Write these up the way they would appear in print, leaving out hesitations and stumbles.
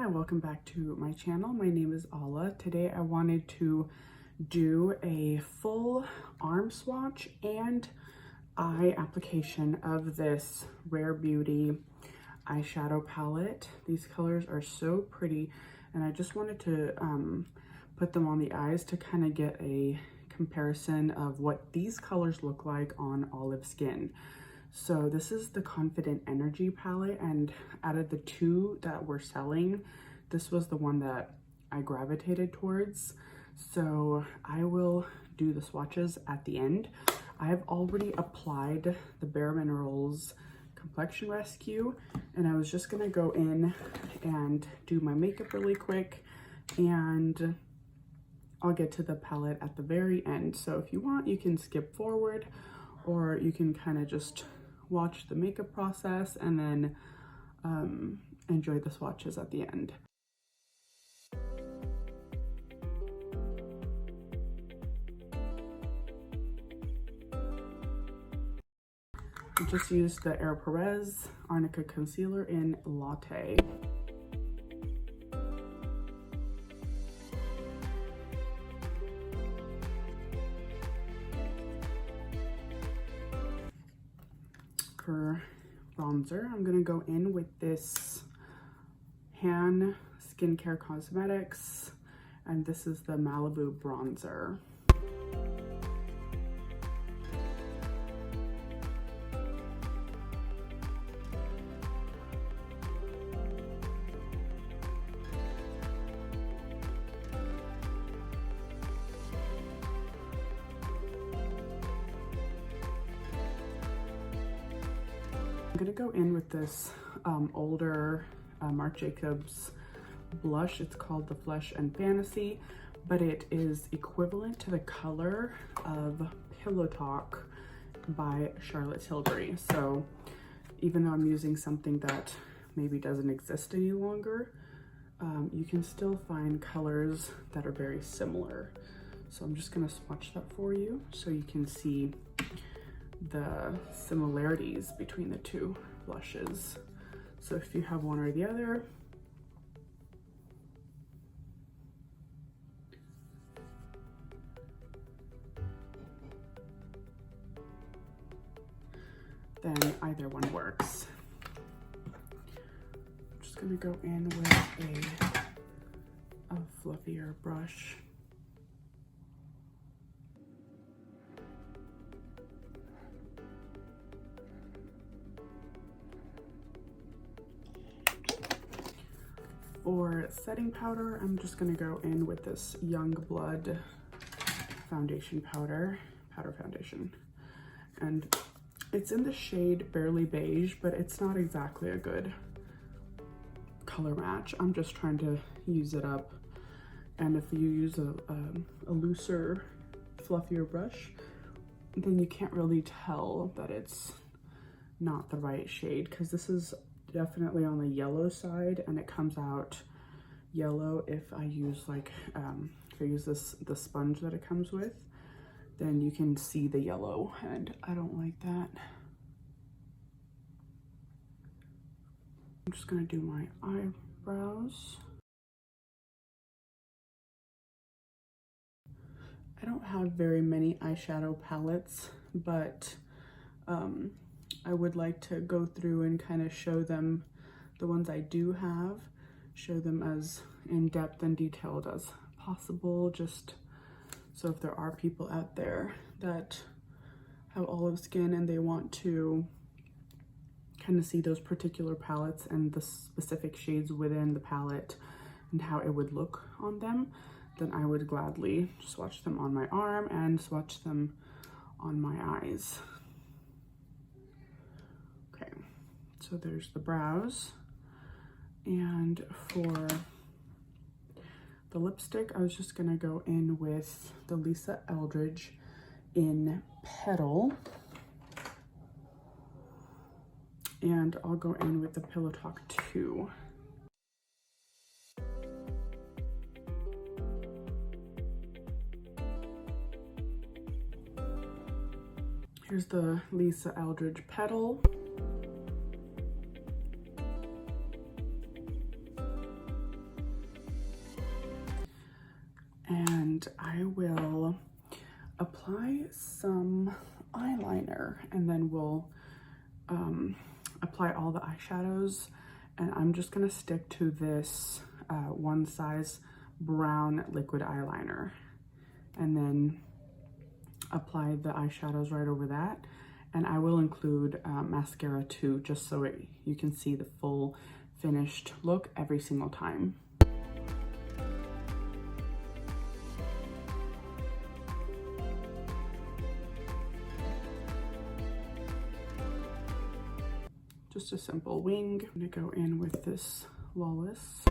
Hi, welcome back to my channel. My name is Ala. Today I wanted to do a full arm swatch and eye application of this Rare Beauty eyeshadow palette. These colors are so pretty and I just wanted to put them on the eyes to kind of get a comparison of what these colors look like on olive skin. So this is the Confident Energy palette, and out of the two that we're selling, this was the one that I gravitated towards. So I will do the swatches at the end. I have already applied the Bare Minerals Complexion Rescue, and I was just gonna go in and do my makeup really quick, and I'll get to the palette at the very end. So if you want, you can skip forward, or you can kind of just watch the makeup process and then enjoy the swatches at the end. I just used the Perez Arnica concealer in Latte. For bronzer, I'm gonna go in with this Han Skincare Cosmetics, and this is the Malibu bronzer. I'm gonna go in with this older Marc Jacobs blush. It's called the Flesh and Fantasy, but it is equivalent to the color of Pillow Talk by Charlotte Tilbury. So even though I'm using something that maybe doesn't exist any longer, you can still find colors that are very similar. So I'm just gonna swatch that for you so you can see the similarities between the two blushes. So if you have one or the other, then either one works. I'm just gonna go in with a fluffier brush. For setting powder, I'm just gonna go in with this Youngblood foundation powder foundation. And it's in the shade Barely Beige, but it's not exactly a good color match. I'm just trying to use it up. And if you use a looser, fluffier brush, then you can't really tell that it's not the right shade, because this is definitely on the yellow side, and it comes out yellow if I use like if I use the sponge that it comes with, then you can see the yellow, and I don't like that. I'm just gonna do my eyebrows. I don't have very many eyeshadow palettes, but I would like to go through and kind of show them, the ones I do have, show them as in-depth and detailed as possible, just so if there are people out there that have olive skin and they want to kind of see those particular palettes and the specific shades within the palette and how it would look on them, then I would gladly swatch them on my arm and swatch them on my eyes. Okay, so there's the brows. And for the lipstick, I was just gonna go in with the Lisa Eldridge in Petal. And I'll go in with the Pillow Talk 2. Here's the Lisa Eldridge Petal. and I will apply some eyeliner, and then we'll apply all the eyeshadows. And I'm just gonna stick to this one size brown liquid eyeliner, and then apply the eyeshadows right over that. And I will include mascara too, just so you can see the full finished look every single time. Just a simple wing. I'm gonna go in with this Lawless.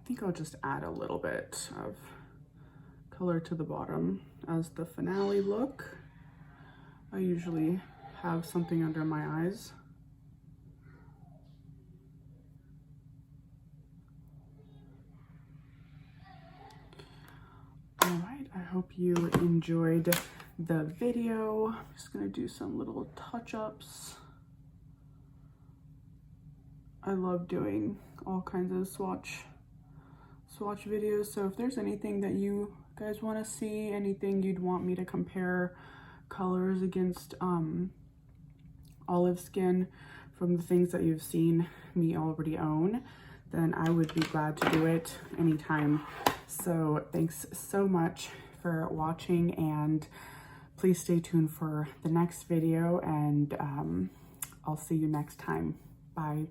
think I'll just add a little bit of color to the bottom as the finale look. I usually have something under my eyes. All right, I hope you enjoyed the video. I'm just gonna do some little touch-ups. I love doing all kinds of swatch videos, so if there's anything that you guys want to see, anything you'd want me to compare colors against olive skin from the things that you've seen me already own, then I would be glad to do it anytime. So thanks so much for watching, and please stay tuned for the next video, and I'll see you next time. Bye.